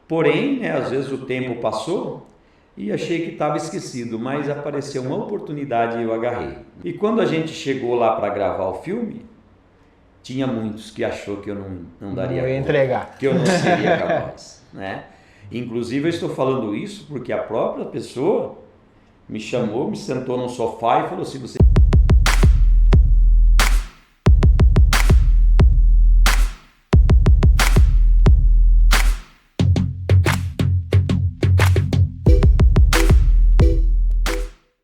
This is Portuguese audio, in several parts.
Porém, né, às vezes o tempo passou e achei que estava esquecido, mas apareceu uma oportunidade e eu agarrei. E quando a gente chegou lá para gravar o filme, tinha muitos que achou que eu não daria Não ia conta, entregar. que eu não seria capaz, né? Inclusive eu estou falando isso porque a própria pessoa me chamou, me sentou no sofá e falou assim: você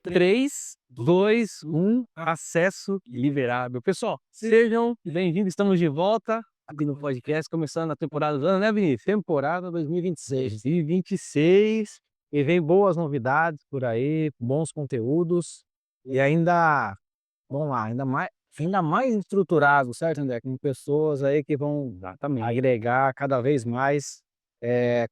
3, 2, 1, acesso liberado. Pessoal, sejam bem-vindos. Estamos de volta aqui no podcast, começando a temporada do ano, né, Vinícius? Temporada 2026. 2026. E vem boas novidades por aí, bons conteúdos. E ainda, vamos lá, ainda mais estruturado, certo, André? Com pessoas aí que vão agregar cada vez mais.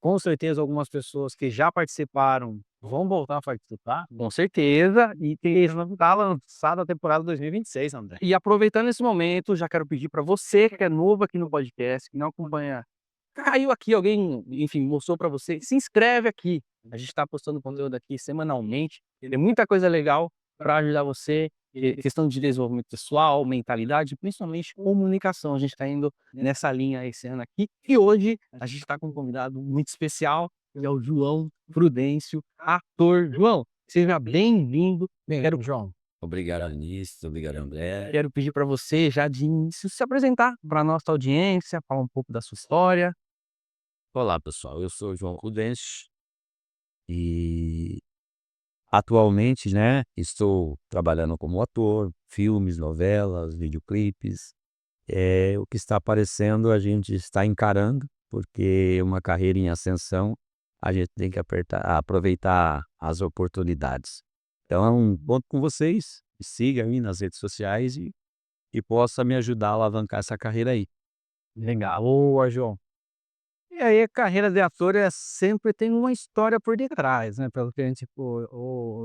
Com certeza, algumas pessoas que já participaram vão voltar a participar, com certeza, e está lançada a temporada 2026, André. E aproveitando esse momento, já quero pedir para você que é novo aqui no podcast, que não acompanha, caiu aqui, alguém, enfim, mostrou para você, se inscreve aqui. A gente está postando conteúdo aqui semanalmente, tem muita coisa legal para ajudar você, questão de desenvolvimento pessoal, mentalidade, principalmente comunicação. A gente está indo nessa linha esse ano aqui. E hoje a gente está com um convidado muito especial, que é o João Prudêncio, ator. João, seja bem-vindo. Quero, João, obrigado, Vinícius, obrigado, André. quero pedir para você, já de início, se apresentar para a nossa audiência, falar um pouco da sua história. Olá, pessoal, eu sou o João Prudêncio e atualmente, né, estou trabalhando como ator, filmes, novelas, videoclipes. O que está aparecendo a gente está encarando, porque uma carreira em ascensão, a gente tem que aproveitar as oportunidades. Então, conto com vocês, me siga aí nas redes sociais e possa me ajudar a alavancar essa carreira aí. Legal. Boa, João. E aí, a carreira de ator sempre tem uma história por detrás, né? Pelo que a gente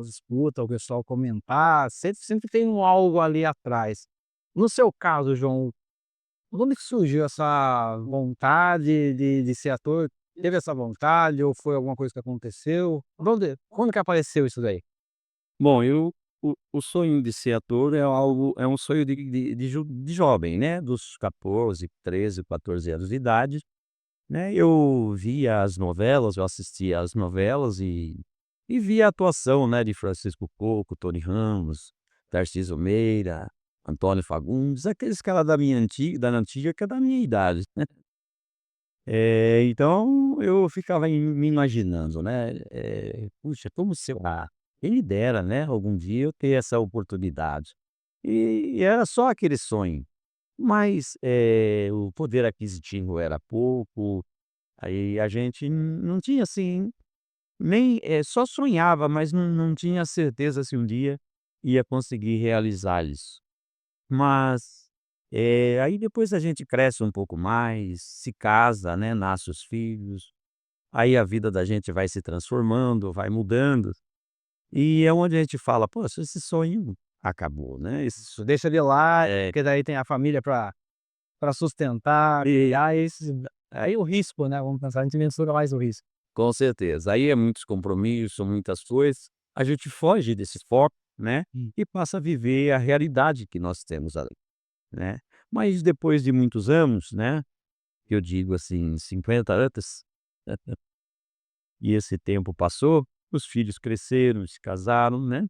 escuta o pessoal comentar, sempre tem um algo ali atrás. No seu caso, João, onde que surgiu essa vontade de ser ator? Teve essa vontade ou foi alguma coisa que aconteceu? Quando que apareceu isso daí? Bom, o sonho de ser ator é um sonho de jovem, né, dos 14, 13, 14 anos de idade, né. Eu via as novelas, eu assistia às novelas e via a atuação, né, de Francisco Coco, Tony Ramos, Tarcísio Meira, Antônio Fagundes, aqueles caras da antiga que é da minha idade, né. Então eu ficava me imaginando, né, "Puxa, como será? Quem me dera, né, algum dia eu ter essa oportunidade". E era só aquele sonho, mas, o poder aquisitivo era pouco, aí a gente não tinha, assim, nem só sonhava, mas não tinha certeza se um dia ia conseguir realizar isso. Mas, aí depois a gente cresce um pouco mais, se casa, né, nasce os filhos, aí a vida da gente vai se transformando, vai mudando, e é onde a gente fala: "Poxa, esse sonho acabou, né, esse Isso deixa de lá, é, porque daí tem a família para sustentar, e aí o risco, né, vamos pensar, a gente mensura mais o risco. com certeza. Aí é muitos compromissos, muitas coisas, a gente foge desse foco, né, e passa a viver a realidade que nós temos ali, né. Mas depois de muitos anos, né, eu digo assim, 50 anos, e esse tempo passou, os filhos cresceram, se casaram, né,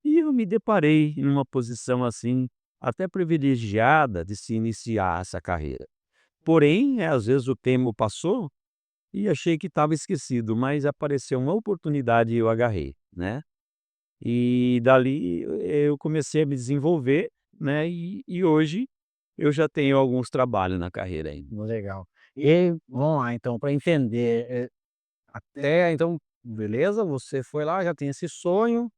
e eu me deparei em uma posição, assim, até privilegiada de se iniciar essa carreira. Porém, às vezes o tempo passou e achei que estava esquecido, mas apareceu uma oportunidade e eu agarrei, né. E dali eu comecei a me desenvolver, né, e hoje eu já tenho alguns trabalhos na carreira ainda. Legal. E vamos lá então, para entender, até então, beleza, você foi lá, já tem esse sonho,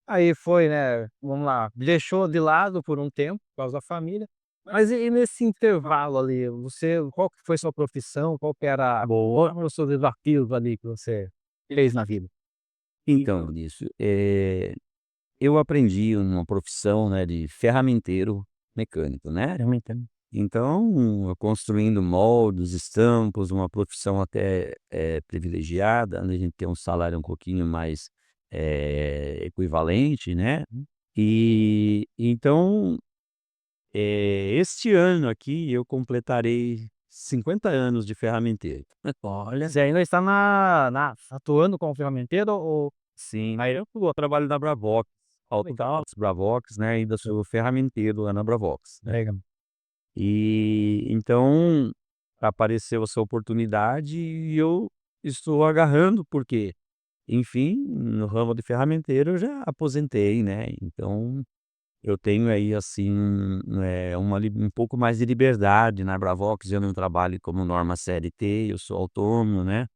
aí foi, né, vamos lá, deixou de lado por um tempo, por causa da família, mas e nesse intervalo ali, qual que foi sua profissão, qual que era qual foram os seus desafios ali que você fez na vida? Então, Vinícius, eu aprendi uma profissão, né, de ferramenteiro mecânico, né. Eu me entendo. Então, construindo moldes, estampas, uma profissão até, privilegiada, onde a gente tem um salário um pouquinho mais, equivalente, né. E então, este ano aqui eu completarei 50 anos de ferramenteiro. Olha, você ainda está atuando como ferramenteiro ou Sim, aí eu trabalho na Bravox, legal, Autocats, Bravox, né, ainda sou ferramenteiro lá na Bravox, né. legal. E então, apareceu essa oportunidade e eu estou agarrando, porque, enfim, no ramo de ferramenteiro eu já aposentei, né, então eu tenho aí, assim, um pouco mais de liberdade na Bravox, eu não trabalho como norma CLT, eu sou autônomo, né.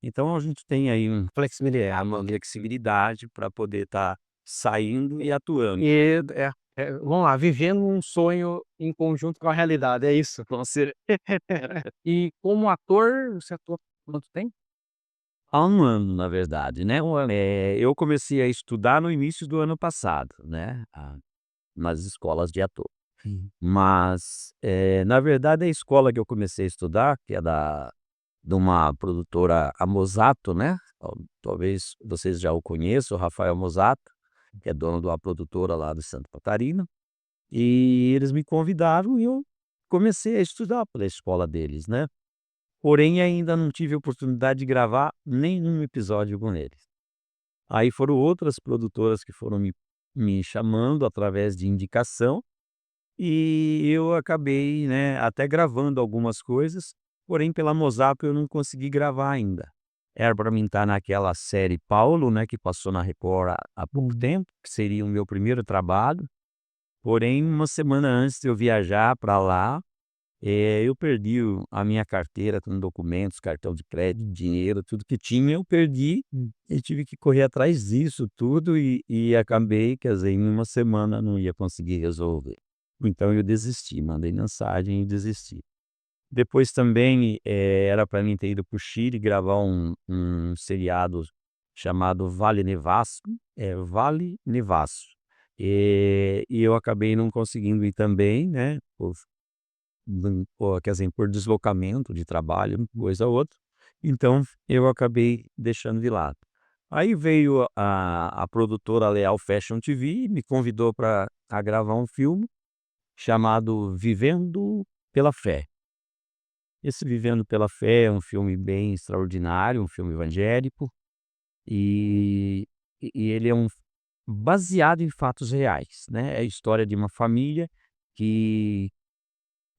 Então a gente tem aí Flexibilidade. uma flexibilidade para poder estar saindo e atuando. Vamos lá, vivendo um sonho em conjunto com a realidade, é isso? Você E como ator, você atua há quanto tempo? há um ano, na verdade, né, eu comecei a estudar no início do ano passado, né, nas escolas de ator. Mas, na verdade a escola que eu comecei a estudar, que é de uma produtora, a Mosato, né, talvez vocês já o conheçam, o Rafael Mosato, que é dono de uma produtora lá de Santa Catarina, e eles me convidaram e eu comecei a estudar pela escola deles, né. Porém ainda não tive a oportunidade de gravar nenhum episódio com eles. Aí foram outras produtoras que foram me chamando através de indicação, e eu acabei, né, até gravando algumas coisas, porém pela Mosap eu não consegui gravar ainda. Era para mim estar naquela série Paulo, né, que passou na Record há pouco tempo, que seria o meu primeiro trabalho, porém uma semana antes de eu viajar para lá, eu perdi a minha carteira com documentos, cartão de crédito, dinheiro, tudo que tinha eu perdi, e tive que correr atrás disso tudo e acabei, quer dizer, em uma semana não ia conseguir resolver. Então eu desisti, mandei mensagem e desisti. Depois também, era para mim ter ido para o Chile gravar um seriado chamado Vale Nevasco, Vale Nevasco. E eu acabei não conseguindo ir também, né, quer dizer, por deslocamento de trabalho, coisa ou outra, então eu acabei deixando de lado. Aí veio a produtora Leal Fashion TV e me convidou para gravar um filme chamado Vivendo pela Fé. Esse Vivendo pela Fé é um filme bem extraordinário, um filme evangélico, e ele é baseado em fatos reais, né, é a história de uma família que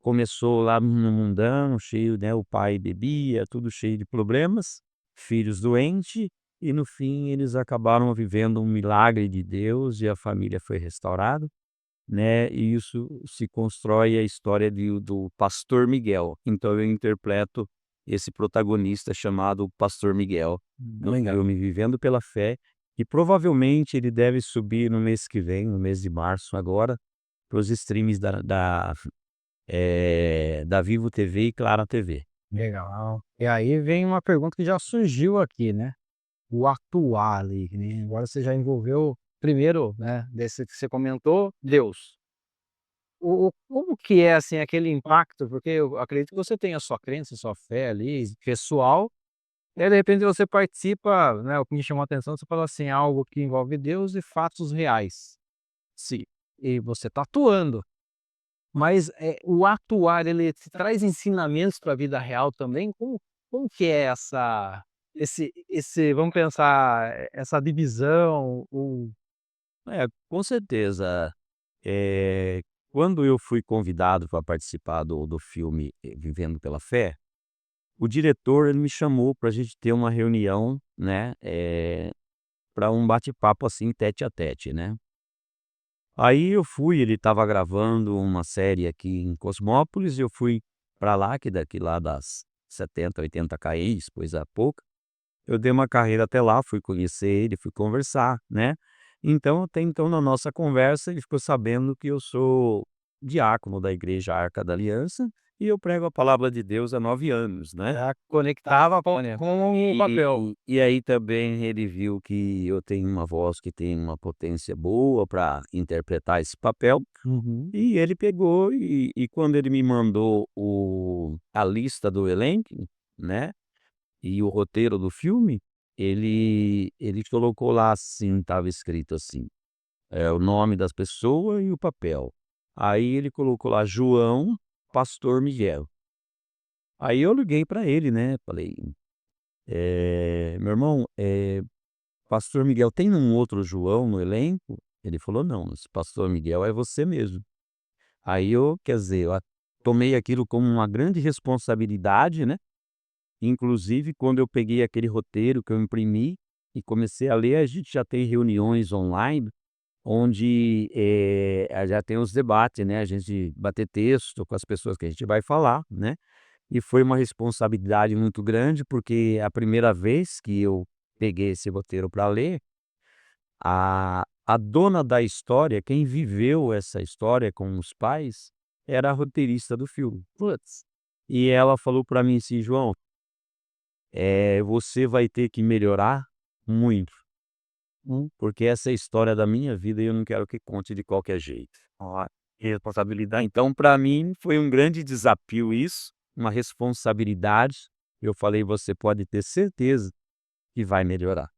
começou lá no mundão, cheio, né, o pai bebia, tudo cheio de problemas, filhos doentes, e no fim eles acabaram vivendo um milagre de Deus e a família foi restaurada, né, e isso se constrói a história do pastor Miguel. Então eu interpreto esse protagonista chamado Pastor Miguel, no Legal. filme Vivendo pela Fé, e provavelmente ele deve subir no mês que vem, no mês de março agora, para os streams da Vivo TV e Clara TV. Legal. E aí vem uma pergunta que já surgiu aqui, né, o atuar ali, né, agora você já envolveu primeiro, né, desse que você comentou, Deus. Como que é, assim, aquele impacto? Porque eu acredito que você tem a sua crença, a sua fé ali, pessoal, e aí de repente você participa, né, o que me chamou a atenção, você falou assim, algo que envolve Deus e fatos reais. Sim. E você está atuando, mas, o atuar ele te traz ensinamentos para a vida real também? Como que é esse vamos pensar, essa divisão, Com certeza. Eh, Quando eu fui convidado para participar do filme, Vivendo pela Fé, o diretor ele me chamou para a gente ter uma reunião, né, pra um bate-papo, assim, tete a tete, né. Aí eu fui, ele estava gravando uma série aqui em Cosmópolis, eu fui para lá, que daqui lá das 70, 80 km, coisa pouca. Eu dei uma carreira até lá, fui conhecer ele, fui conversar, né. Então, até então, na nossa conversa, ele ficou sabendo que eu sou diácono da Igreja Arca da Aliança e eu prego a palavra de Deus há 9 anos, né. Já conectava com o papel. E aí também ele viu que eu tenho uma voz que tem uma potência boa para interpretar esse papel, Uhum. e ele pegou e quando ele me mandou a lista do elenco, né, e o roteiro do filme, ele colocou lá assim, estava escrito assim, o nome das pessoas e o papel. Aí ele colocou lá: João Pastor Miguel. Aí eu liguei para ele, né, falei: meu irmão, Pastor Miguel, tem um outro João no elenco?" Ele falou: "Não, esse Pastor Miguel é você mesmo". Aí eu, quer dizer, eu tomei aquilo como uma grande responsabilidade, né, inclusive quando eu peguei aquele roteiro que eu imprimi e comecei a ler, a gente já tem reuniões online, onde, já tem os debates, né, a gente bater texto com as pessoas que a gente vai falar, né. E foi uma responsabilidade muito grande, porque a primeira vez que eu peguei esse roteiro para ler, a dona da história, quem viveu essa história com os pais, era a roteirista do filme. Puts. E ela falou para mim assim: "João, você vai ter que melhorar muito, porque essa é a história da minha vida e eu não quero que conte de qualquer jeito". Ó, responsabilidade. Então, para mim foi um grande desafio isso, uma responsabilidade. Eu falei: "Você pode ter certeza que vai melhorar".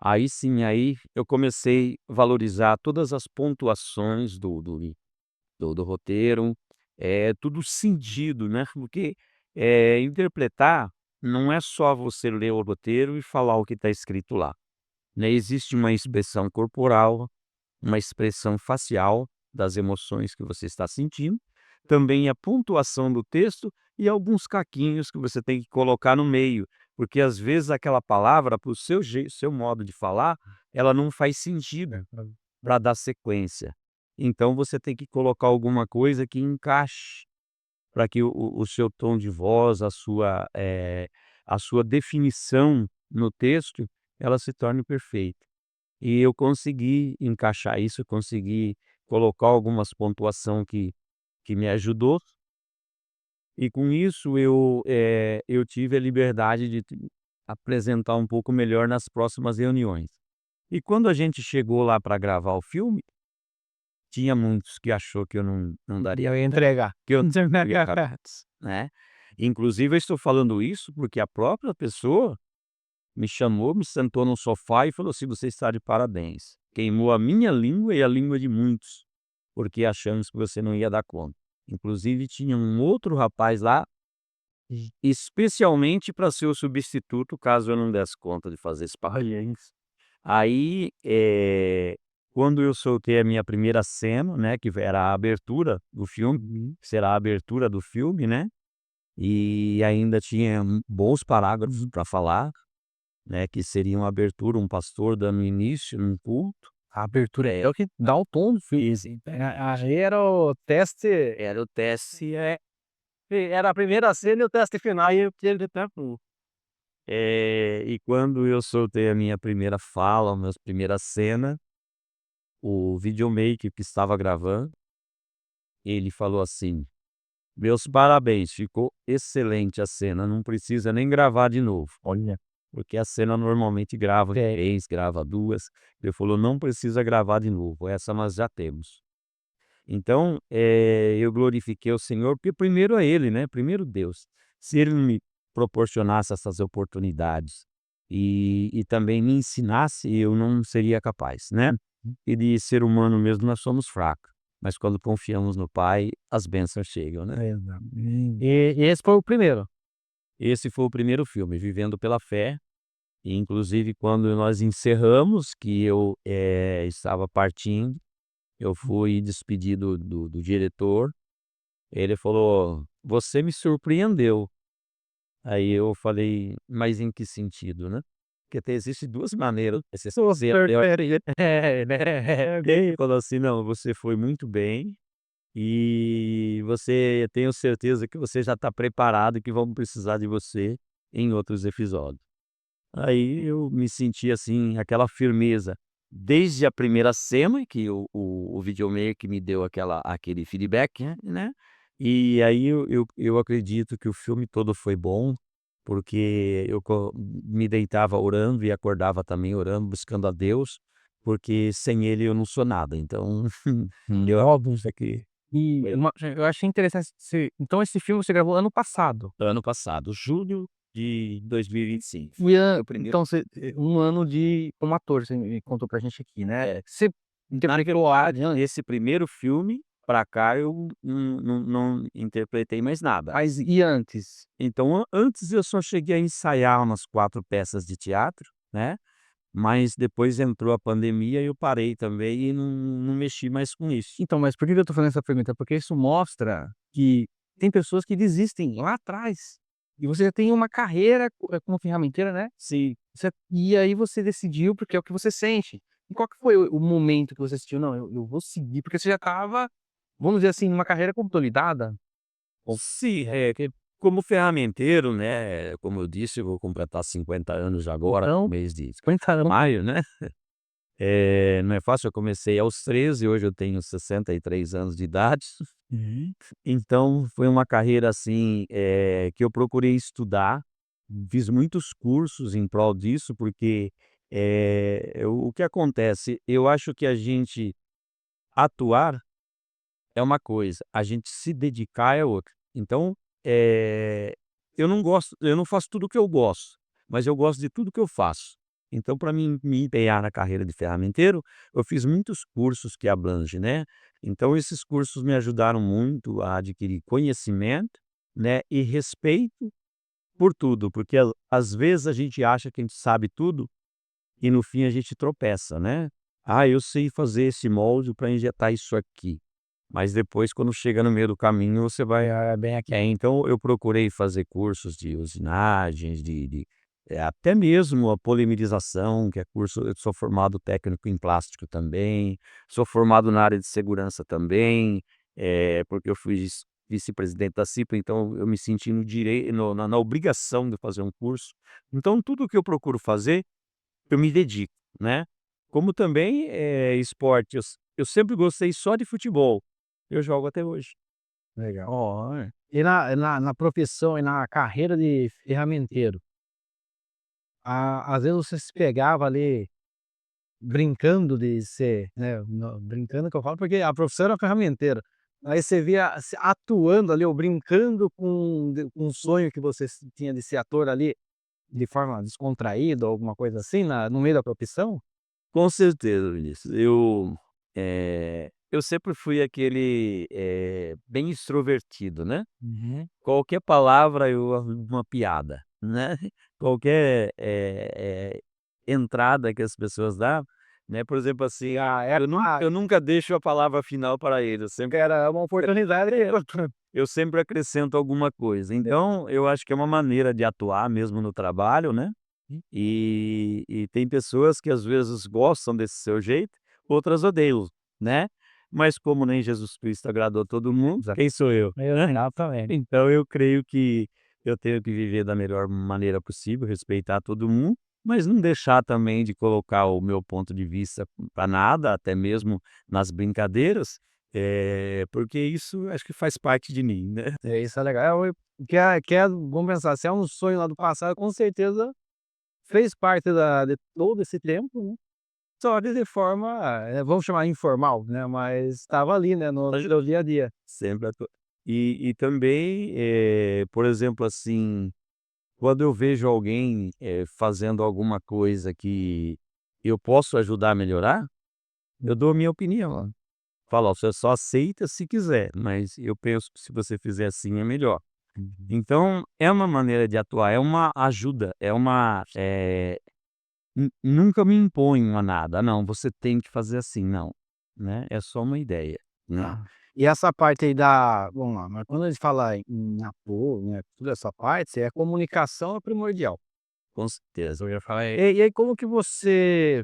Aí sim, aí eu comecei a valorizar todas as pontuações do roteiro, tudo sentido, né, porque, interpretar não é só você ler o roteiro e falar o que está escrito lá, né, existe uma expressão corporal, uma expressão facial das emoções que você está sentindo, também a pontuação do texto e alguns caquinhos que você tem que colocar no meio, porque às vezes aquela palavra para o seu modo de falar, ela não faz sentido para dar sequência. Então você tem que colocar alguma coisa que encaixe, para que o seu tom de voz, a sua definição no texto, ela se torne perfeita. E eu consegui encaixar isso, consegui colocar algumas pontuação que me ajudou, e com isso eu tive a liberdade de apresentar um pouco melhor nas próximas reuniões. E quando a gente chegou lá para gravar o filme, tinha muitos que achou que eu não E daria, eu ia entregar. que eu não seria capaz, né. Inclusive eu estou falando isso, porque a própria pessoa me chamou, me sentou no sofá e falou assim: "Você está de parabéns. Queimou a minha língua e a língua de muitos, porque achamos que você não ia dar conta". Inclusive tinha um outro rapaz lá, especialmente para ser o substituto, caso eu não desse conta de fazer esse papel. Olha isso. Aí, quando eu soltei a minha primeira cena, né, que era a abertura do filme, Uhum. será a abertura do filme, né, e ainda tinha bons parágrafos para falar, né, que seriam a abertura, um pastor dando início num culto. A abertura é o que dá o tom do filme, assim. Aí era o teste, Era o teste, era a primeira cena e o teste final e ele tá com e quando eu soltei a minha primeira fala, a minha primeira cena, o videomaker que estava gravando, ele falou assim: "Meus parabéns, ficou excelente a cena, não precisa nem gravar de novo", olha. porque a cena normalmente grava É. 3, grava 2. Ele falou: "Não precisa gravar de novo, essa nós já temos". Então, eu glorifiquei o Senhor, porque primeiro é Ele, né, primeiro Deus. Se Ele não me proporcionasse essas oportunidades e também me ensinasse, eu não seria capaz, né. E de ser humano mesmo nós somos fracos, mas quando confiamos no Pai, as bênçãos chegam, né. Exatamente. E esse foi o primeiro? Esse foi o primeiro filme, Vivendo pela Fé, e inclusive quando nós encerramos, que eu, estava partindo, eu fui despedido do diretor. Ele falou: "Você me surpreendeu". Aí eu falei: "Mas em que sentido, né?" Porque existe 2 maneiras de você ser É, né. Ele falou assim: "Não, você foi muito bem e você tenho certeza que você já está preparado e que vamos precisar de você em outros episódios". Aí eu me senti, assim, aquela firmeza, desde a primeira cena que o videomaker me deu aquele feedback, né, E aí eu acredito que o filme todo foi bom, porque me deitava orando e acordava também orando, buscando a Deus, porque sem ele eu não sou nada, então Hum. eu óbvio isso aqui. Eu achei interessante então esse filme você gravou ano passado? Ano passado, julho de 2025. E O primeiro então você 1 ano de como ator, você me contou pra gente aqui, né. é, Você na interpretou verdade, esse primeiro filme pra cá eu não interpretei mais nada. mas e antes? Então antes eu só cheguei a ensaiar umas 4 peças de teatro, né, mas depois entrou a pandemia e eu parei também e não mexi mais com isso. Então, mas por que que eu tô fazendo essa pergunta? Porque isso mostra que tem pessoas que desistem lá atrás, e você já tem uma carreira como ferramenteira, né, Sim. e aí você decidiu porque é o que você sente. E qual que foi o momento que você sentiu: "Não, eu vou seguir", porque você já estava, vamos dizer assim, numa carreira consolidada? Sim, que como ferramenteiro, né, como eu disse, eu vou completar 50 anos agora, no Então, mês de 50 anos. maio, né. Não é fácil, eu comecei aos 13, hoje eu tenho 63 anos de idade, Uhum. então foi uma carreira, assim, que eu procurei estudar, fiz muitos cursos em prol disso, porque, o que acontece, eu acho que a gente atuar é uma coisa, a gente se dedicar é outra. Então, eh, eu não faço tudo o que eu gosto, mas eu gosto de tudo que eu faço. Então, para mim me empenhar na carreira de ferramenteiro, eu fiz muitos cursos que abrangem, né. Então esses cursos me ajudaram muito a adquirir conhecimento, né, e respeito por tudo, porque às vezes a gente acha que a gente sabe tudo e no fim a gente tropeça, né. "Ah, eu sei fazer esse molde para injetar isso aqui", mas depois quando chega no meio do caminho você vai, bem aqui. Então eu procurei fazer cursos de usinagens, até mesmo a polimerização, que é curso eu sou formado técnico em plástico também, sou formado na área de segurança também, porque eu fui vice-presidente da CIPA, então eu me senti no direi no na na obrigação de fazer um curso. Então tudo que eu procuro fazer eu me dedico, né. Como também, esporte, eu sempre gostei só de futebol, eu jogo até hoje. Legal. E na profissão e na carreira de ferramenteiro, às vezes você se pegava ali brincando de ser, né, brincando que eu falo, porque a profissão era ferramenteiro. Aí você via se atuando ali ou brincando com um sonho que você tinha de ser ator ali, de forma descontraída ou alguma coisa assim no meio da profissão? Com certeza, Vinícius. Eu sempre fui aquele, bem extrovertido, né. Uhum. Qualquer palavra eu arrumo uma piada, né. Qualquer, entrada que as pessoas dão, né, por exemplo assim, Era eu nunca deixo a palavra final para eles, eu sempre era uma oportunidade. eu sempre acrescento alguma coisa. Então, eu acho que é uma maneira de atuar mesmo no trabalho, né, e tem pessoas que às vezes gostam desse seu jeito, outras odeiam, né. Mas como nem Jesus Cristo agradou todo mundo, Exato. quem sou eu, né. Exatamente. Então eu creio que eu tenho que viver da melhor maneira possível, respeitar todo mundo, mas não deixar também de colocar o meu ponto de vista para nada, até mesmo nas brincadeiras, porque isso acho que faz parte de mim, né. Isso é legal. Vamos pensar, se é um sonho lá do passado, com certeza fez parte de todo esse tempo, né, só que de forma, vamos chamar informal, né, mas estava ali, né, no seu dia a dia. Sempre atu e também, por exemplo, assim, quando eu vejo alguém, fazendo alguma coisa que eu posso ajudar a melhorar, eu dou a minha opinião. Falo: "Ó, você só aceita se quiser, mas eu penso que se você fizer assim é melhor". Uhum. Então, é uma maneira de atuar, é uma ajuda, nunca me imponho a nada: "Ah, não, você tem que fazer assim", não, né, é só uma ideia, né. Tá. E essa parte aí da vamos lá, mas quando a gente fala em apoio, né, toda essa parte, a comunicação é primordial. Com certeza. Eu ia falar e aí como que você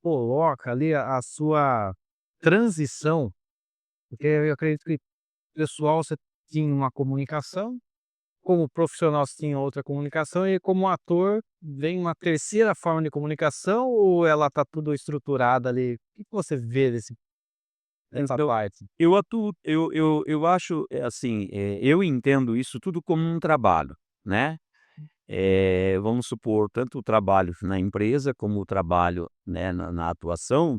coloca ali a sua transição, porque eu acredito que pessoal você tinha uma comunicação, como profissional você tinha outra comunicação e como ator vem uma terceira forma de comunicação ou ela tá tudo estruturada ali? O que que você vê desse nessa Então, parte. eu atuo eu acho, assim, eu entendo isso tudo como um trabalho, né. Vamos supor, tanto o trabalho na empresa como o trabalho, né, na atuação,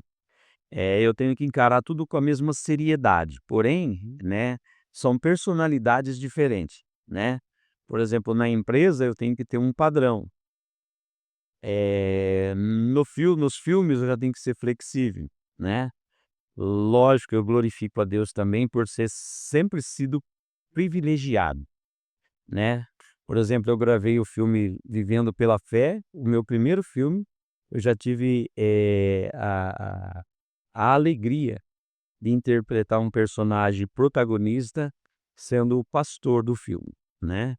eu tenho que encarar tudo com a mesma seriedade, porém, Uhum. né, são personalidades diferentes, né. Por exemplo, na empresa eu tenho que ter um padrão, no filme nos filmes eu já tenho que ser flexível, né. Lógico, eu glorifico a Deus também por ser sempre sido privilegiado, né. Por exemplo, eu gravei o filme Vivendo pela Fé, o meu primeiro filme, eu já tive, a alegria de interpretar um personagem protagonista sendo o pastor do filme, né.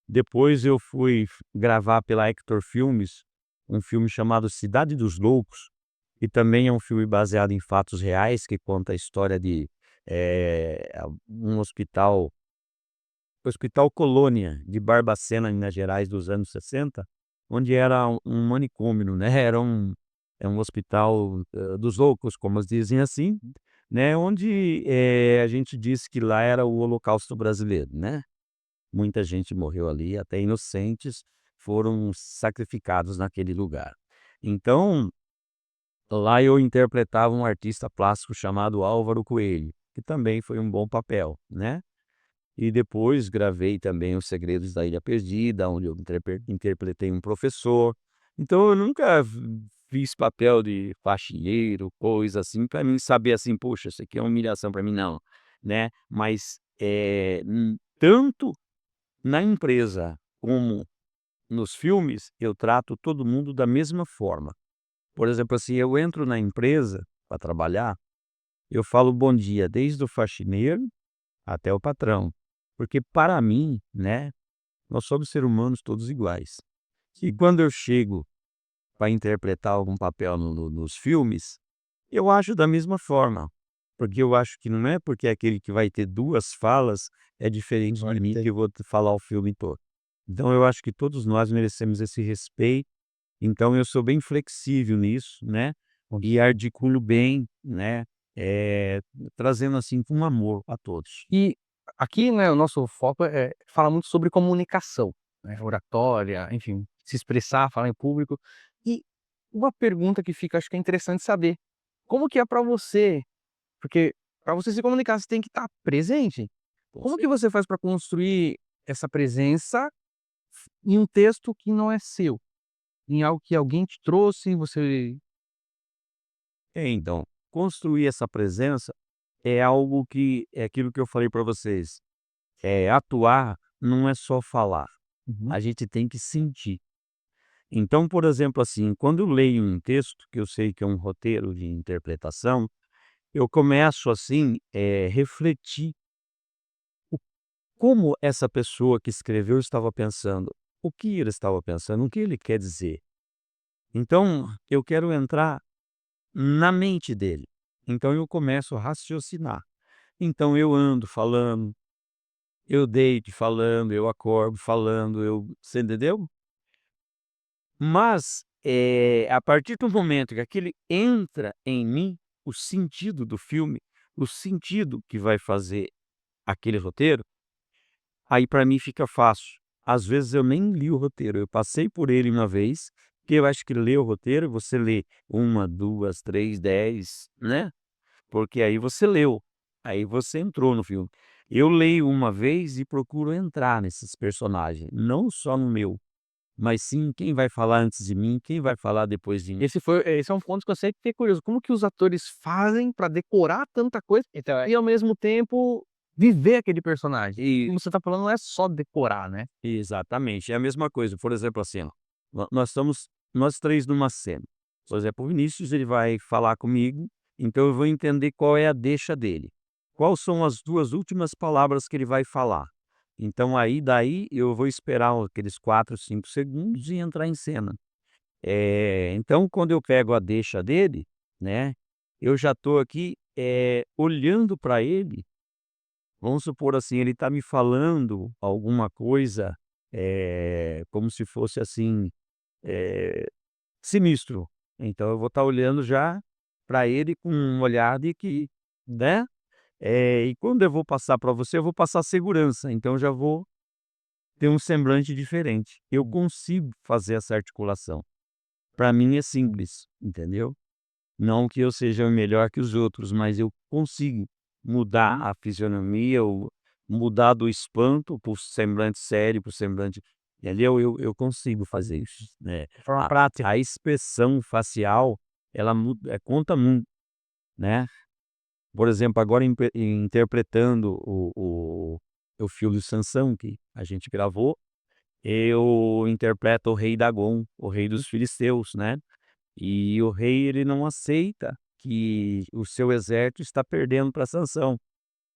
Depois eu fui gravar pela Hector Filmes, um filme chamado Cidade dos Loucos, que também é um filme baseado em fatos reais, que conta a história de, um Hospital Colônia de Barbacena, Minas Gerais, dos anos 60, onde era um manicômio, né, é um hospital, dos loucos, como eles dizem assim, né, onde, a gente disse que lá era o Holocausto brasileiro, né. Muita gente morreu ali, até inocentes foram sacrificados naquele lugar. Então, lá eu interpretava um artista plástico chamado Álvaro Coelho, que também foi um bom papel, né. E depois gravei também Os Segredos da Ilha Perdida, onde eu interpretei um professor. Então eu nunca fiz papel de faxineiro, coisa assim, para mim saber assim: "Poxa, isso aqui é uma humilhação para mim", não, né. Mas, tanto na empresa como nos filmes, eu trato todo mundo da mesma forma. Por exemplo, assim, eu entro na empresa para trabalhar, eu falo bom dia desde o faxineiro até o patrão, porque para mim, né, nós somos seres humanos todos iguais. E quando eu chego para interpretar algum papel nos filmes, eu ajo da mesma forma, porque eu acho que não é porque aquele que vai ter 2 falas é diferente de mim que eu vou falar o filme todo. Então eu acho que todos nós merecemos esse respeito, então eu sou bem flexível nisso, né, e articulo bem, né, eh, trazendo assim com amor a todos. E aqui, né, o nosso foco fala muito sobre comunicação, né, oratória, enfim, se expressar, falar em público. E uma pergunta que fica, acho que é interessante saber, como que é pra você? Porque pra você se comunicar, você tem que estar presente. Como que você faz pra construir essa presença em um texto que não é seu, em algo que alguém te trouxe, você Então, construir essa presença é algo que é aquilo que eu falei para vocês, atuar não é só falar, uhum, a gente tem que sentir. Então, por exemplo, assim, quando eu leio um texto, que eu sei que é um roteiro de interpretação, eu começo assim, refletir o como essa pessoa que escreveu estava pensando, o que ele estava pensando, o que ele quer dizer. Então, eu quero entrar na mente dele. Então eu começo a raciocinar. Então eu ando falando, eu deito falando, eu acordo falando, você entendeu? Mas, a partir do momento que aquele entra em mim, o sentido do filme, o sentido que vai fazer aquele roteiro, aí para mim fica fácil. Às vezes eu nem li o roteiro, eu passei por ele uma vez, que eu acho que ler o roteiro, você lê uma, 2, 3, 10, né? Porque aí você leu, aí você entrou no filme. Eu leio uma vez e procuro entrar nesses personagens, não só no meu, mas sim quem vai falar antes de mim, quem vai falar depois de mim. esse é um ponto que eu sempre fiquei curioso, como que os atores fazem pra decorar tanta coisa, então, e ao mesmo tempo viver aquele personagem? E Como você tá falando, não é só decorar, né? exatamente, é a mesma coisa. Por exemplo, assim, ó, nós estamos nós 3 numa cena. Por exemplo, o Vinícius ele vai falar comigo, então eu vou entender qual é a deixa dele. Quais são as 2 últimas palavras que ele vai falar. Então aí daí eu vou esperar aqueles 4, 5 segundos e entrar em cena. Então quando eu pego a deixa dele, né, eu já estou aqui, olhando para ele, vamos supor assim, ele está me falando alguma coisa, como se fosse assim, eh, sinistro. Então eu vou estar olhando já para ele com um olhar de que né, e quando eu vou passar para você, eu vou passar segurança, então eu já vou ter um semblante diferente. Eu consigo fazer essa articulação. Para mim é simples, entendeu? Não que eu seja melhor que os outros, mas eu consigo mudar a fisionomia ou mudar do espanto para o semblante sério, para o semblante, entendeu? Eu consigo fazer isso, né. De forma A prática. a expressão facial, ela muda, conta muito, né. Por exemplo, agora interpretando o filme Sansão que a gente gravou, eu interpreto o rei Dagon, o rei dos filisteus, né. E o rei, ele não aceita que o seu exército está perdendo para Sansão,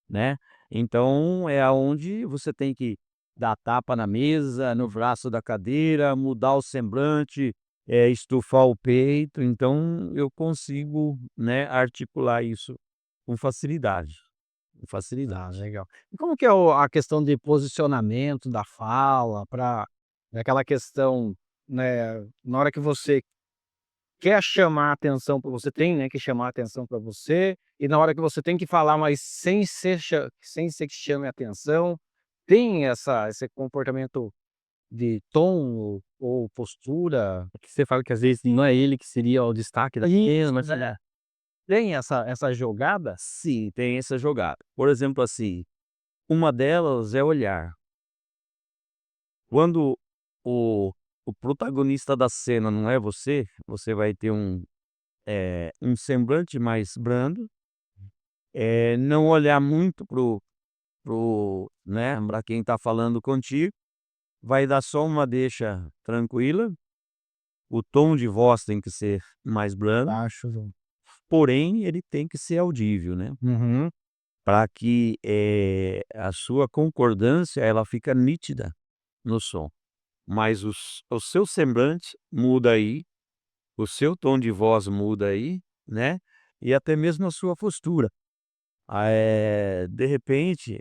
né. Então é aonde você tem que dar tapa na mesa, no braço da cadeira, mudar o semblante, estufar o peito, então eu consigo, né, articular isso com facilidade, com Ah, facilidade. legal. E como que é o a questão de posicionamento da fala para aquela questão, né, na hora que você quer chamar atenção para você tem, né, que chamar atenção para você, e na hora que você tem que falar, mas sem ser que chame atenção, tem esse comportamento de tom ou postura, que você fala que às vezes não é ele que seria o destaque da cena, mas tem essa jogada? Sim, tem essa jogada. Por exemplo, assim, uma delas é olhar. Quando o o protagonista da cena não é você, você vai ter um semblante mais brando, não olhar muito né, para quem está falando contigo, vai dar só uma deixa tranquila, o tom de voz tem que ser mais brando, Baixo. porém ele tem que ser audível, né, Uhum. para que, a sua concordância ela fica nítida no som. Mas o seu semblante muda aí, o seu tom de voz muda aí, né, e até mesmo a sua postura. De repente,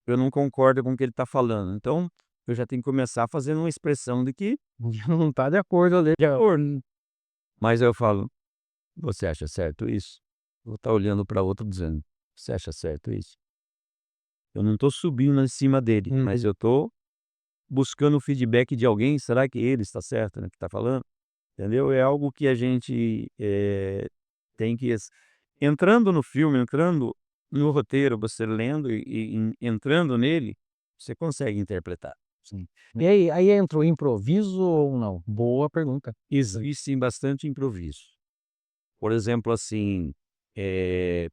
eu não concordo com o que ele está falando, então eu já tenho que começar fazendo uma expressão de que Não tá de acordo ali, já mas eu falo: "Você acha certo isso?" Vou estar olhando para outro dizendo: "Você acha certo isso?" Eu não estou subindo em cima dele, mas uhum. eu estou buscando o feedback de alguém, será que ele está certo no que está falando? Entendeu? É algo que a gente, tem que entrando no filme, entrando no roteiro, você lendo e entrando nele, você consegue interpretar. Sim. E aí entra o improviso ou não? Boa pergunta. Existe bastante improviso. Por exemplo, assim,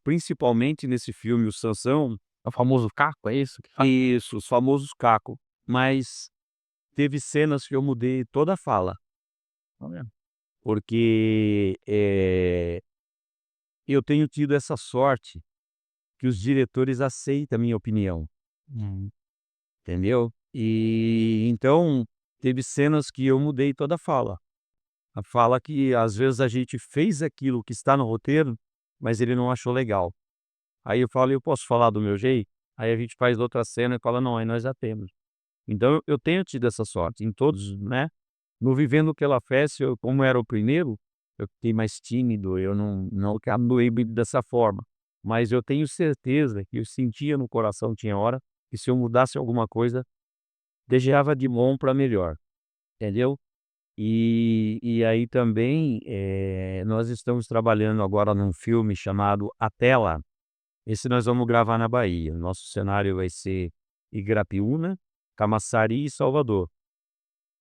principalmente nesse filme O Sansão, É o famoso caco, é isso que fala? isso, os famosos caco, mas teve cenas que eu mudei toda a fala, Olha. porque, eu tenho tido essa sorte que os diretores aceitam a minha opinião, Hum. entendeu? E então teve cenas que eu mudei toda a fala que às vezes a gente fez aquilo que está no roteiro, mas ele não achou legal. Aí eu falo: "Eu posso falar do meu jeito?" Aí a gente faz outra cena e fala: "Não, aí nós já temos". Então eu tenho tido essa sorte em todos, né. No Vivendo o que ela Fez, eu como era o primeiro, eu fiquei mais tímido, eu não atuei bem dessa forma. Mas eu tenho certeza que eu sentia no coração, tinha hora, que se eu mudasse alguma coisa, deixava de bom para melhor, entendeu? E aí também, nós estamos trabalhando agora num filme chamado A Tela, esse nós vamos gravar na Bahia, o nosso cenário vai ser Igrapiúna, Camaçari e Salvador.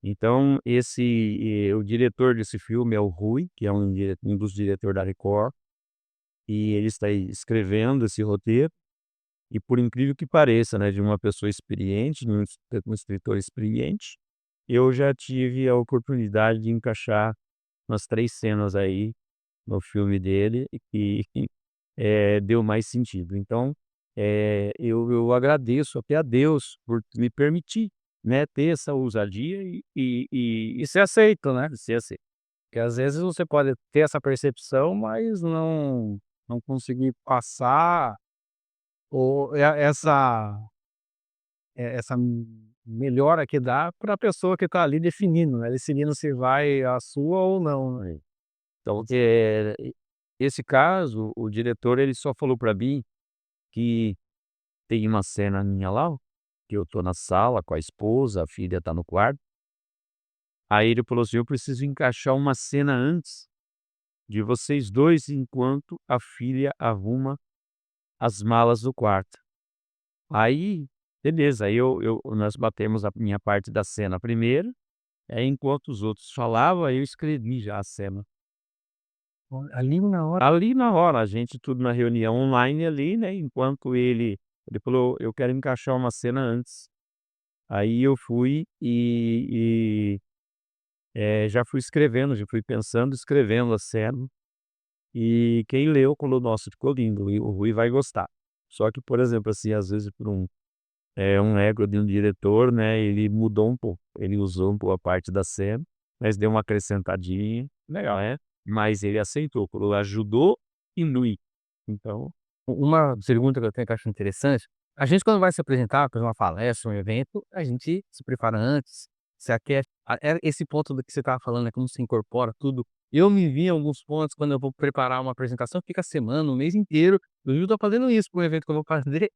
Então o diretor desse filme é o Rui, que é um dos diretores da Record, e ele está escrevendo esse roteiro, e por incrível que pareça, né, de uma pessoa experiente, de um escritor experiente, eu já tive a oportunidade de encaixar umas 3 cenas aí no filme dele e deu mais sentido. Então, eu agradeço até a Deus por me permitir, né, ter essa ousadia E ser aceito, né? ser aceito. Porque às vezes você pode ter essa percepção, mas não conseguir passar ou essa melhora que dá para a pessoa que está ali definindo, né, decidindo se vai a sua ou não, né. Aí. Então, esse caso, o diretor ele só falou para mim que tem uma cena minha lá, que eu tô na sala com a esposa, a filha tá no quarto, aí ele falou assim: "Eu preciso encaixar uma cena antes de vocês 2 enquanto a filha arruma as malas do quarto". Aí, beleza, aí eu nós batemos a minha parte da cena primeiro, aí enquanto os outros falavam, aí eu escrevi já a cena. Ali na hora. Ali na hora, a gente tudo na reunião online ali, né, enquanto ele falou: "Eu quero encaixar uma cena antes". Aí eu fui já fui escrevendo, já fui pensando, escrevendo a cena, e quem leu falou: "Nossa, ficou lindo, e o Rui vai gostar". Só que, por exemplo, assim, às vezes por um ego de um diretor, né, ele mudou um pouco, ele usou um pouco a parte da cena, mas deu uma acrescentadinha, legal, mas ele aceitou, falou: "Ajudou e muito". Então, Uma pergunta que eu tenho que eu acho interessante, a gente quando vai se apresentar, fazer uma palestra, um evento, a gente se prepara antes, se aquece. Esse ponto do que você estava falando, né, como se incorpora tudo. Eu me vi em alguns pontos quando eu vou preparar uma apresentação, fica a semana, o mês inteiro, eu tô fazendo isso para um evento que eu vou fazer,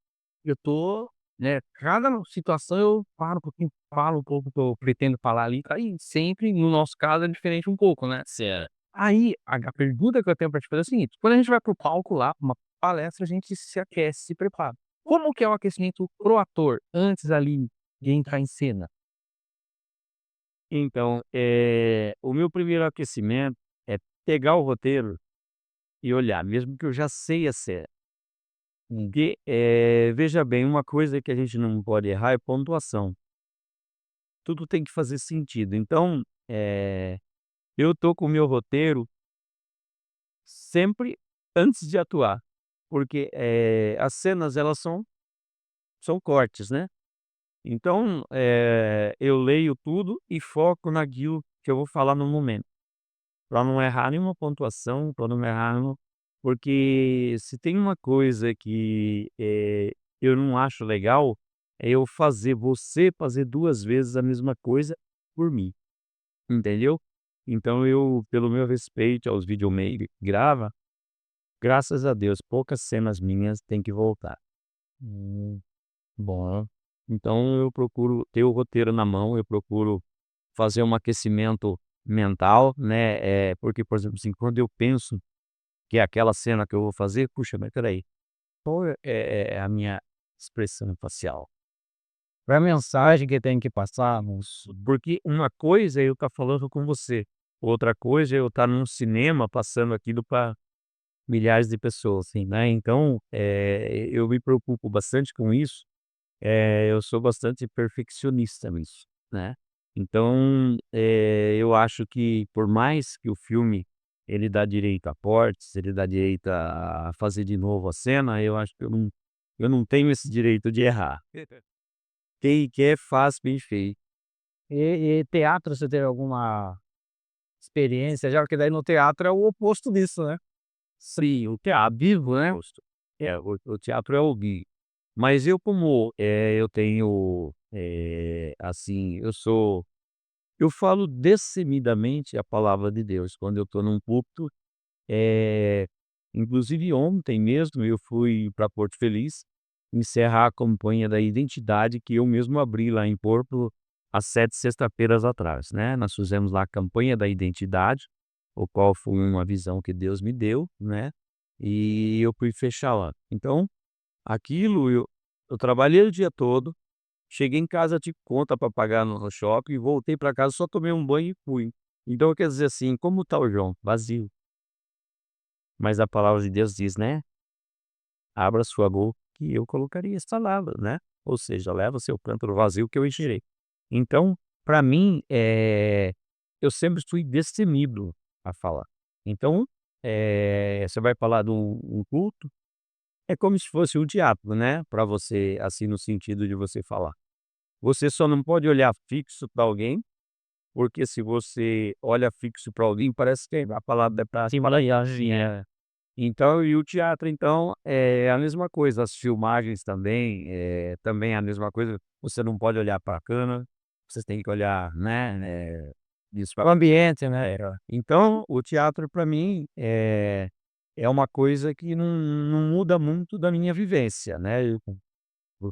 eu tô, né, cada situação eu paro um pouquinho, falo um pouco o que eu pretendo falar ali, aí sempre, no nosso caso, é diferente um pouco, né. certo. Aí, a pergunta que eu tenho pra te fazer é o seguinte: quando a gente vai para o palco lá, pra uma palestra, a gente se aquece, se prepara. Como que é o aquecimento pro ator, antes ali de entrar em cena? Então, o meu primeiro aquecimento é pegar o roteiro e olhar, mesmo que eu já sei a cena. Hum. Porque, veja bem, uma coisa que a gente não pode errar é pontuação. Tudo tem que fazer sentido. Então, eu tô com o meu roteiro sempre antes de atuar, porque, as cenas elas são cortes, né. Então, eu leio tudo e foco naquilo que eu vou falar no momento. Para não errar nenhuma pontuação, para não errar no porque se tem uma coisa que, eu não acho legal, é eu fazer você fazer 2 vezes a mesma coisa por mim, entendeu? Então eu, pelo meu respeito aos videomaker que grava, graças a Deus, poucas cenas minhas têm que voltar. Hum, bom. Então eu procuro ter o roteiro na mão, eu procuro fazer um aquecimento mental, né, porque, por exemplo, assim, quando eu penso que é aquela cena que eu vou fazer, puxa, mas espera aí, qual é a minha expressão facial? Qual é a mensagem que tem que passar nos. Porque uma coisa é eu estar falando com você, outra coisa é eu estar num cinema passando aquilo para milhares de pessoas, assim, né, então, eu me preocupo bastante com isso, eu sou bastante perfeccionista nisso, né. Então, eu acho que por mais que o filme ele dá direito a cortes, ele dá direito a fazer de novo a cena, eu acho que eu não tenho esse direito de errar. Quem quer faz bem feito. E teatro, você teve alguma experiência já? Porque daí no teatro é o oposto disso, né? Sim, o teatro Vivo, né? gosto. O teatro é ouvir. Mas eu como, eu tenho, assim, eu falo destemidamente a palavra de Deus quando eu estou num púlpito. Inclusive ontem mesmo eu fui para Porto Feliz, encerrar a campanha da identidade que eu mesmo abri lá em Porto há 7 sexta-feiras atrás, né. Nós fizemos lá a campanha da identidade, o qual foi uma visão que Deus me deu, né, e eu fui fechar lá. Então, aquilo eu trabalhei o dia todo, cheguei em casa, tive conta para pagar no shopping, voltei para casa, só tomei um banho e fui. Então quer dizer assim, como está o João? Vazio. Mas a palavra de Deus diz, né: "Abra sua boca que eu colocaria essa palavra", né. Ou seja, leva o seu cântaro vazio que eu encherei. Então, para mim, eu sempre fui destemido a falar. Então, você vai falar de um culto, é como se fosse um teatro, né, para você, assim, no sentido de você falar. Você só não pode olhar fixo para alguém, porque se você olha fixo para alguém, parece que a palavra é para cima da então, e o teatro então, é a mesma coisa, as filmagens também, também é a mesma coisa, você não pode olhar para a câmera, você tem que olhar, né, isso O ambiente, né? então, o teatro para mim, é uma coisa que não muda muito da minha vivência, né, eu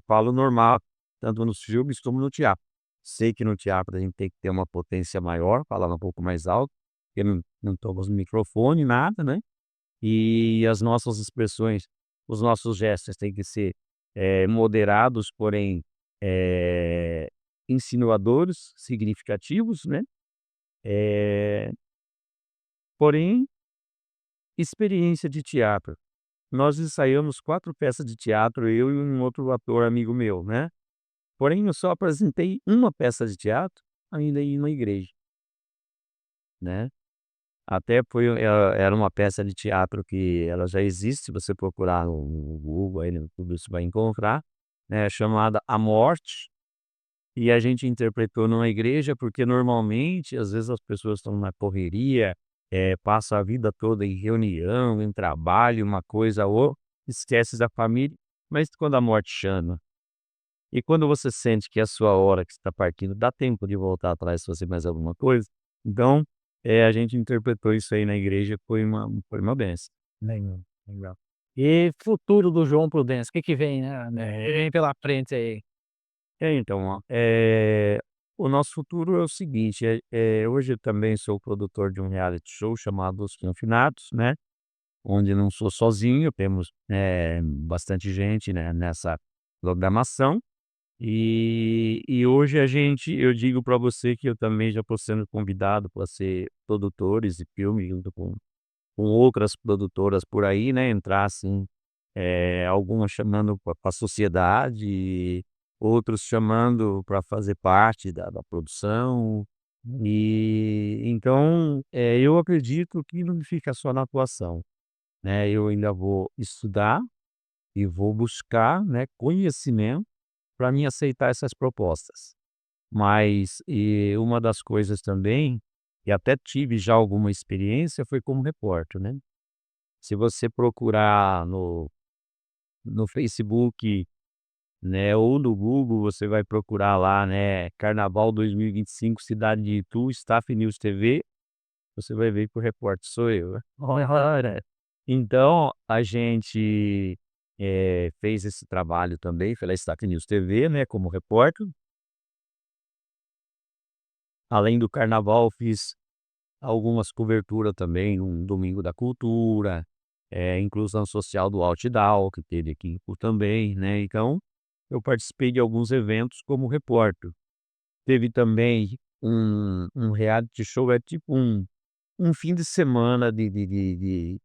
falo normal, tanto nos filmes como no teatro. Sei que no teatro a gente tem que ter uma potência maior, falar um pouco mais alto, porque não estamos no microfone, nada, né, e as nossas expressões, os nossos gestos têm que ser, moderados, porém, eh, insinuadores, significativos, né, eh, porém, experiência de teatro. Nós ensaiamos 4 peças de teatro, eu e um outro ator amigo meu, né. Porém, eu só apresentei uma peça de teatro ainda em uma igreja, né. Até foi era uma peça de teatro que ela já existe, se você procurar no Google, aí no YouTube, você vai encontrar, né, chamada A Morte, e a gente interpretou numa igreja, porque normalmente, às vezes, as pessoas estão na correria, passa a vida toda em reunião, em trabalho, uma coisa ou esquece da família, mas quando a morte chama, e quando você sente que é a sua hora, que está partindo, dá tempo de voltar atrás, se fazer mais alguma coisa. Então, a gente interpretou isso aí na igreja, foi uma benção. Legal, legal. E futuro do João Prudêncio, o que que vem, vem pela frente aí? Então, ó, o nosso futuro é o seguinte, hoje eu também sou produtor de um reality show chamado Os Confinados, né, onde não sou sozinho, temos, bastante gente, né, nessa programação. E hoje eu digo para você que eu também já estou sendo convidado para ser produtores de filme junto com outras produtoras por aí, né, entrar assim, algumas chamando para a sociedade, outros chamando para fazer parte da produção. E então, eu acredito que não fica só na atuação, né, eu ainda vou estudar e vou buscar, né, conhecimento para mim aceitar essas propostas. Mas, uma das coisas também, e até tive já alguma experiência, foi como repórter, né. Se você procurar no Facebook, né, ou no Google, você vai procurar lá, né, Carnaval 2025 cidade de Itu, Staff News TV, você vai ver que o repórter sou eu, né. Olha, Então, a gente, fez esse trabalho também pela Staff News TV, né, como repórter. Além do carnaval, fiz algumas cobertura também no Domingo da Cultura, inclusão social do Outdoor, que teve aqui em Itu também, né, então, eu participei de alguns eventos como repórter. Teve também um reality show, é tipo um fim de semana de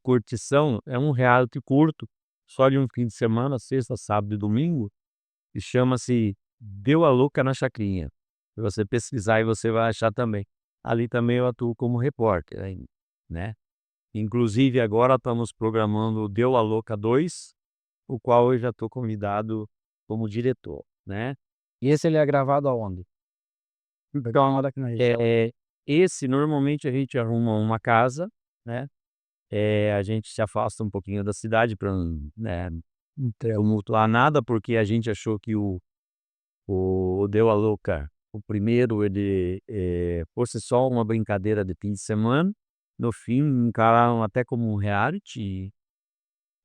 curtição, é um reality curto, só de um fim de semana, sexta, sábado e domingo, e chama-se Deu a Louca na Chacrinha. Se você pesquisar aí você vai achar também. Ali também eu atuo como repórter ainda, né. Inclusive agora estamos programando o Deu a Louca 2, o qual eu já estou convidado como diretor, né. e esse ele é gravado aonde? Então, Aqui na região. esse normalmente a gente arruma uma casa, né, a gente se afasta um pouquinho da cidade para não, né, não tumultuar nada, porque a gente achou que o Deu a Louca, o primeiro, ele, fosse só uma brincadeira de fim de semana, no fim encararam até como um reality,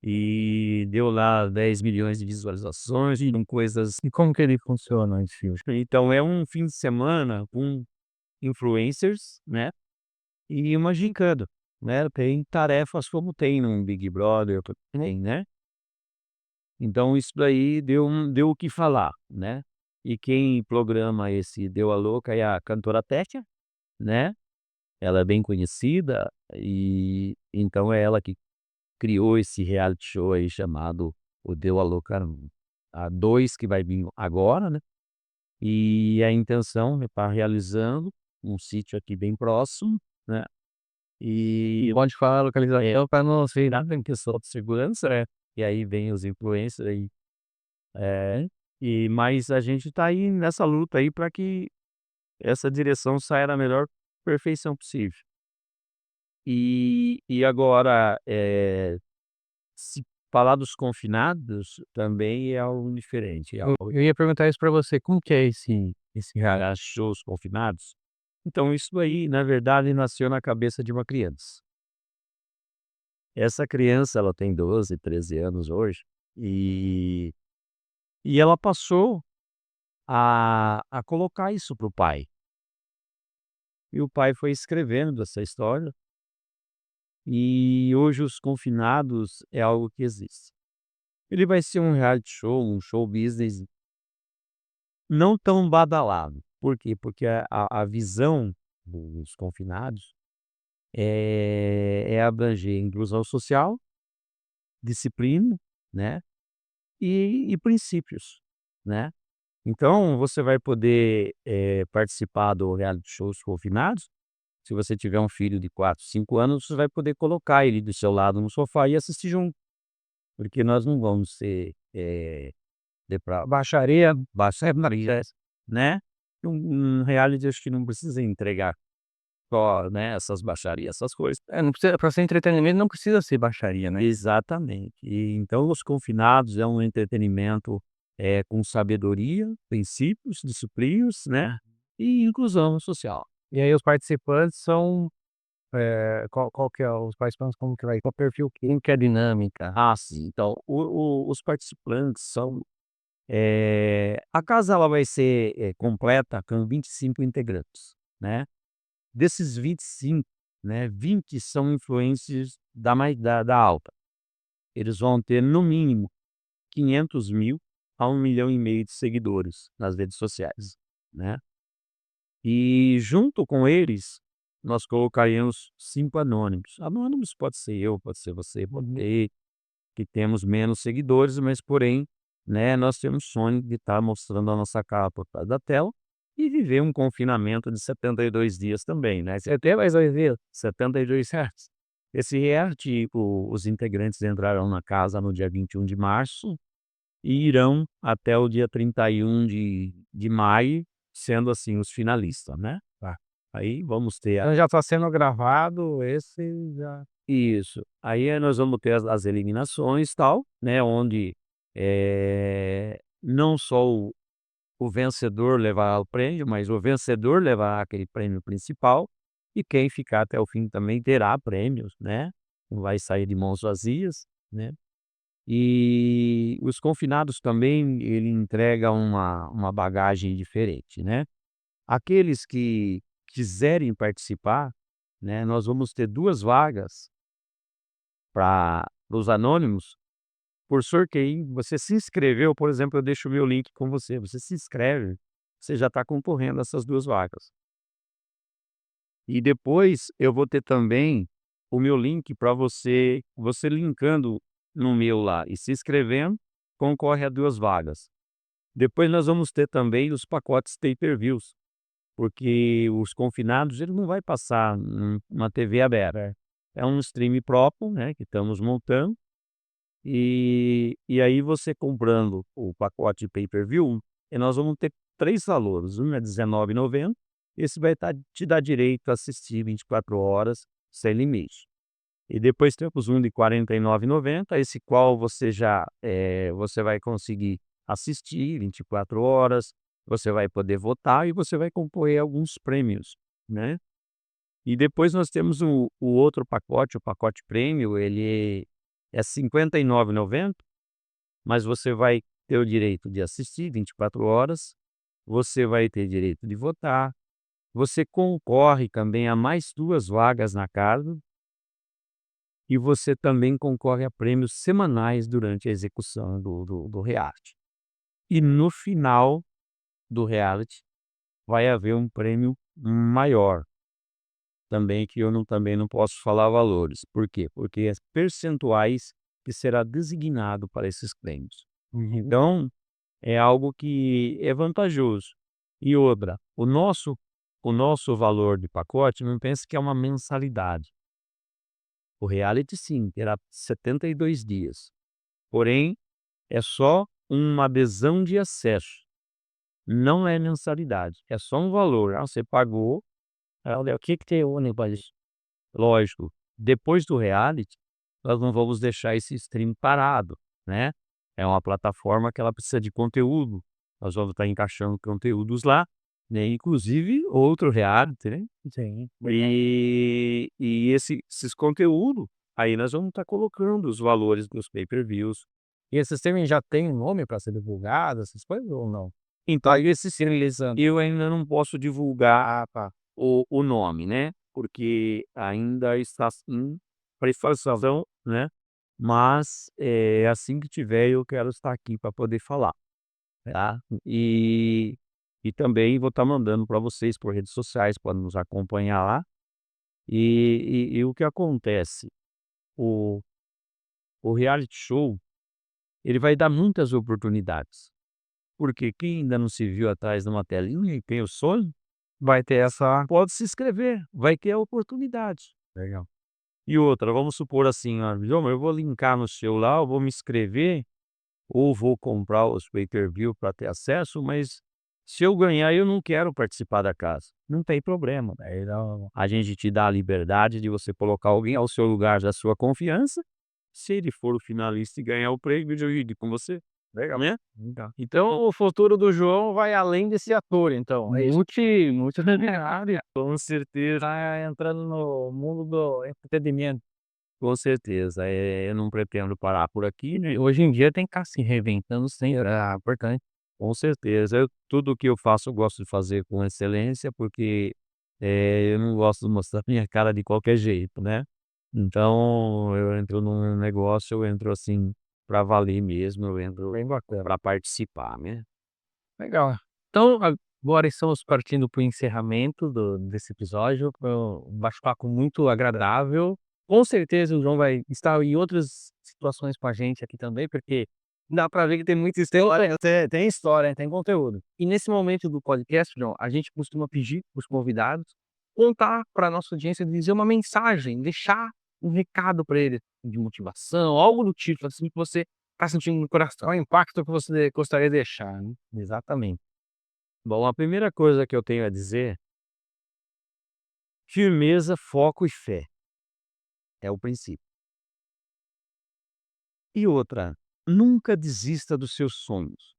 e deu lá 10 milhões de visualizações e coisas. E como que ele funciona esse filme? Então é um fim de semana com influencers, né, e uma gincana, né, tem tarefas como tem num Big Brother, tem, né. Então isso daí deu o que falar, né. E quem programa esse Deu a Louca é a cantora Técia, né, ela é bem conhecida, e então é ela que criou esse reality show aí chamado o Deu a Louca a 2, que vai vir agora, né, e a intenção é estar realizando um sítio aqui bem próximo, né, e Pode falar a localização para não ser nada em questão de segurança, né, e aí vem os influencers aí, mas a gente tá aí nessa luta aí para que essa direção saia da melhor perfeição possível. E agora, se falar dos confinados, também é algo diferente, é eu ia perguntar isso para você, como que é esse reality? reality shows confinados. Então isso aí, na verdade, nasceu na cabeça de uma criança. Essa criança, ela tem 12, 13 anos hoje, e ela passou a colocar isso para o pai. E o pai foi escrevendo essa história, e hoje Os Confinados é algo que existe. Ele vai ser um reality show, um show business não tão badalado. Por quê? Porque a visão dos Confinados é abranger inclusão social, disciplina, né, e princípios, né. Então você vai poder, participar do reality show Os Confinados. Se você tiver um filho de 4, 5 anos, você vai poder colocar ele do seu lado no sofá e assistir junto, porque nós não vamos ser, baixaria, né. Um reality acho que não precisa entregar só, né, essas baixarias, essas coisas. Não precisa pra ser entretenimento não precisa ser baixaria, né. Exatamente. E então Os Confinados é um entretenimento, com sabedoria, princípios, disciplinas, né, e inclusão social. E aí os participantes são, qual que é os participantes como que vai qual perfil, como que é a dinâmica? Ah, sim. Então os participantes são, a casa ela vai ser, completa com 25 integrantes, né. Desses 25, né, 20 são influencers da alta. Eles vão ter no mínimo 500.000 a 1,5 milhão de seguidores nas redes sociais, né. E junto com eles, nós colocaríamos 5 anônimos. Anônimos pode ser eu, pode ser você, pode ser que temos menos seguidores, mas porém, né, nós temos sonho de estar mostrando a nossa cara por trás da tela e viver um confinamento de 72 dias também, né. Você até mais vai ver 72 reais. Esse reality, os integrantes entrarão na casa no dia 21 de março e irão até o dia 31 de maio, sendo assim os finalistas, né. Tá. Aí vamos ter Então já está sendo gravado esse já isso. Aí, nós vamos ter as eliminações, tal, né, onde, não só o vencedor levará o prêmio, mas o vencedor levará aquele prêmio principal, e quem ficar até o fim também terá prêmios, né, não vai sair de mãos vazias, né. E Os Confinados também, ele entrega uma bagagem diferente, né. Aqueles que quiserem participar, né, nós vamos ter 2 vagas para os anônimos, por sorteio. Você se inscreveu, por exemplo, eu deixo o meu link com você, você se inscreve, você já está concorrendo a essas 2 vagas. E depois eu vou ter também o meu link para você linkando no meu lá e se inscrevendo, concorre a 2 vagas. Depois nós vamos ter também os pacotes pay-per-views, porque Os Confinados ele não vai passar numa TV aberta, é um stream próprio, né, que estamos montando. E aí você comprando o pacote de pay-per-view, e nós vamos ter 3 valores, um é R$19,90, esse vai te dar direito a assistir 24 horas sem limite. E depois temos um de R$49,90, esse qual você já, você vai conseguir assistir 24 horas, você vai poder votar e você vai concorrer a alguns prêmios, né. E depois nós temos o outro pacote, o pacote premium, ele é R$59,90, mas você vai ter o direito de assistir 24 horas, você vai ter direito de votar, você concorre também a mais 2 vagas na casa, e você também concorre a prêmios semanais durante a execução do reality. E no final do reality vai haver um prêmio maior. Também que eu também não posso falar valores. Por quê? Porque é percentuais que será designado para esses prêmios. Então, é algo que é vantajoso. E outra, o nosso valor de pacote, não pense que é uma mensalidade. O reality sim, terá 72 dias, porém é só uma adesão de acesso, não é mensalidade, é só um valor. Você pagou, olha, o que que tem o negócio. Lógico, depois do reality, nós não vamos deixar esse stream parado, né. É uma plataforma que ela precisa de conteúdo, nós vamos estar encaixando conteúdos lá, né, inclusive outro reality, né. sim. E esses conteúdo, aí nós vamos estar colocando os valores dos pay-per-views. E esse streaming já tem um nome para ser divulgado, essas coisas ou não? Então, Tá esse sinalizando. eu ainda não posso divulgar Ah, tá. o nome, né, porque ainda está em prestação, né, mas, assim que tiver eu quero estar aqui para poder falar, tá. E também vou estar mandando para vocês por redes sociais para nos acompanhar lá. E o que acontece, o o reality show, ele vai dar muitas oportunidades, porque quem ainda não se viu atrás de uma telinha e tem o sonho, Vai ter essa pode se inscrever, vai ter a oportunidade. legal. E outra, vamos supor assim: "Ah, João, eu vou linkar no seu lá, eu vou me inscrever, ou vou comprar os pay-per-view para ter acesso, mas se eu ganhar eu não quero participar da casa". Não tem problema, Aí não a gente te dá a liberdade de você colocar alguém ao seu lugar da sua confiança, se ele for o finalista e ganhar o prêmio, divide com você, legal, né. legal. Então Então, o futuro do João vai além desse ator então, é isso? Multimilionário, com certeza, tá entrando no mundo do entretenimento. com certeza, eu não pretendo parar por aqui, né. E hoje em dia tem que estar se reinventando sempre, é importante. Com certeza. Tudo que eu faço eu gosto de fazer com excelência, porque, eu não gosto de mostrar minha cara de qualquer jeito, né. Então eu entro num negócio, eu entro, assim, para valer mesmo, eu entro Bem bacana. para participar, né. Legal. Então, agora estamos partindo para o encerramento desse episódio. Foi um bate-papo muito agradável. Com certeza o João vai estar em outras situações com a gente aqui também, porque dá para ver que tem muita história, tem história, tem conteúdo. E nesse momento do podcast, João, a gente costuma pedir para os convidados contar para a nossa audiência, dizer uma mensagem, deixar um recado para eles de motivação, algo do tipo assim que você está sentindo no coração, o impacto que você gostaria de deixar, né? Exatamente. Bom, a primeira coisa que eu tenho a dizer: firmeza, foco e fé, é o princípio. E outra, nunca desista dos seus sonhos.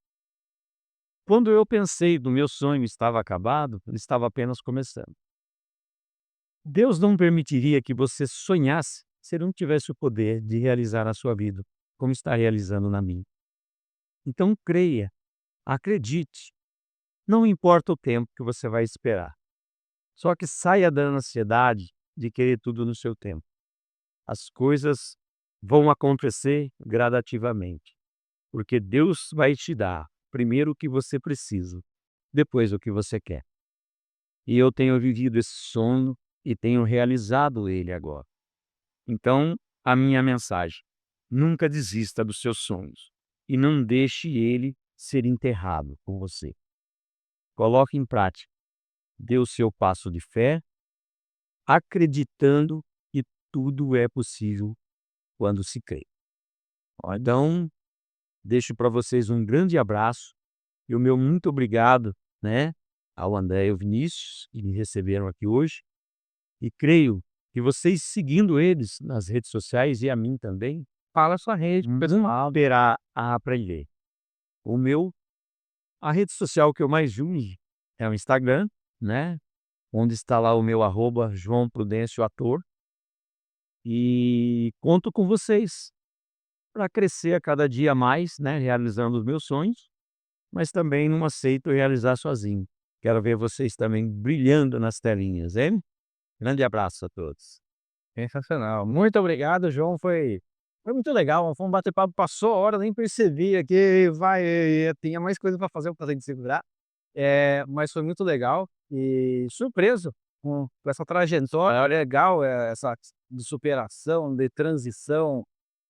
Quando eu pensei do meu sonho estava acabado, ele estava apenas começando. Deus não permitiria que você sonhasse se ele não tivesse o poder de realizar na sua vida, como está realizando na minha. Então creia, acredite, não importa o tempo que você vai esperar. Só que saia da ansiedade de querer tudo no seu tempo. As coisas vão acontecer gradativamente, porque Deus vai te dar primeiro o que você precisa, depois o que você quer. E eu tenho vivido esse sonho e tenho realizado ele agora. Então, a minha mensagem: nunca desista dos seus sonhos e não deixe ele ser enterrado com você. Coloque em prática, dê o seu passo de fé, acreditando que tudo é possível quando se crê. Ó, então, deixo para vocês um grande abraço e o meu muito obrigado, né, ao André e ao Vinícius, que me receberam aqui hoje. E creio que vocês seguindo eles nas redes sociais e a mim também, Fala a sua rede, pessoal. terá a aprender. O meu a rede social que eu mais uso é o Instagram, né, onde está lá o meu arroba João Prudêncio Ator, e conto com vocês para crescer a cada dia mais, né, realizando os meus sonhos, mas também não aceito realizar sozinho. Quero ver vocês também brilhando nas telinhas, hein. Grande abraço a todos. Sensacional. Muito obrigado, João. Foi muito legal. Foi um bate-papo, passou a hora, nem percebi aqui. Tinha mais coisa para fazer, eu parei de segurar. Mas foi muito legal e surpreso com essa trajetória legal, essa de superação, de transição.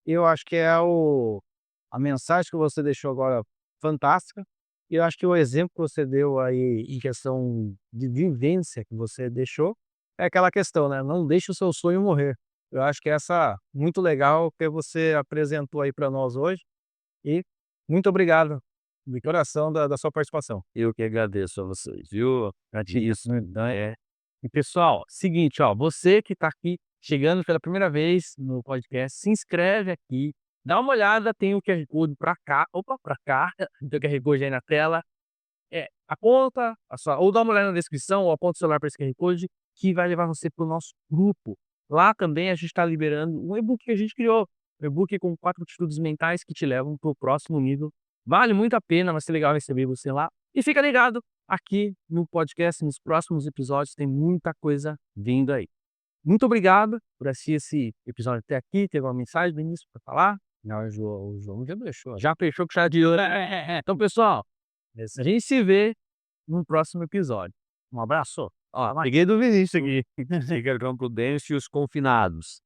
Eu acho que a mensagem que você deixou agora fantástica. E eu acho que o exemplo que você deu aí em questão de vivência que você deixou é aquela questão, né? Não deixe o seu sonho morrer. Eu acho que essa muito legal que você apresentou aí para nós hoje. E muito obrigado de coração da sua participação. Eu que agradeço a vocês, viu. Isso, Né? E pessoal, seguinte, ó, você que está aqui chegando pela primeira vez no podcast, se inscreve aqui, dá uma olhada, tem o QR Code para cá, opa, para cá, tem o QR Code aí na tela, aponta a sua, ou dá uma olhada na descrição, ou aponta o celular para esse QR Code, que vai levar você para o nosso grupo, Lá também a gente está liberando um e-book que a gente criou, um e-book com 4 atitudes mentais que te levam para o próximo nível. Vale muito a pena, vai ser legal receber você lá. E fica ligado aqui no podcast, nos próximos episódios, tem muita coisa vindo aí. Muito obrigado por assistir esse episódio até aqui. Teve uma mensagem do início para falar? Não, o João já deixou. Já fechou com chave de ouro. Então, pessoal, a gente se vê no próximo episódio. Um abraço. Ó, peguei do Vinícius aqui. Fica com prudência e os confinados.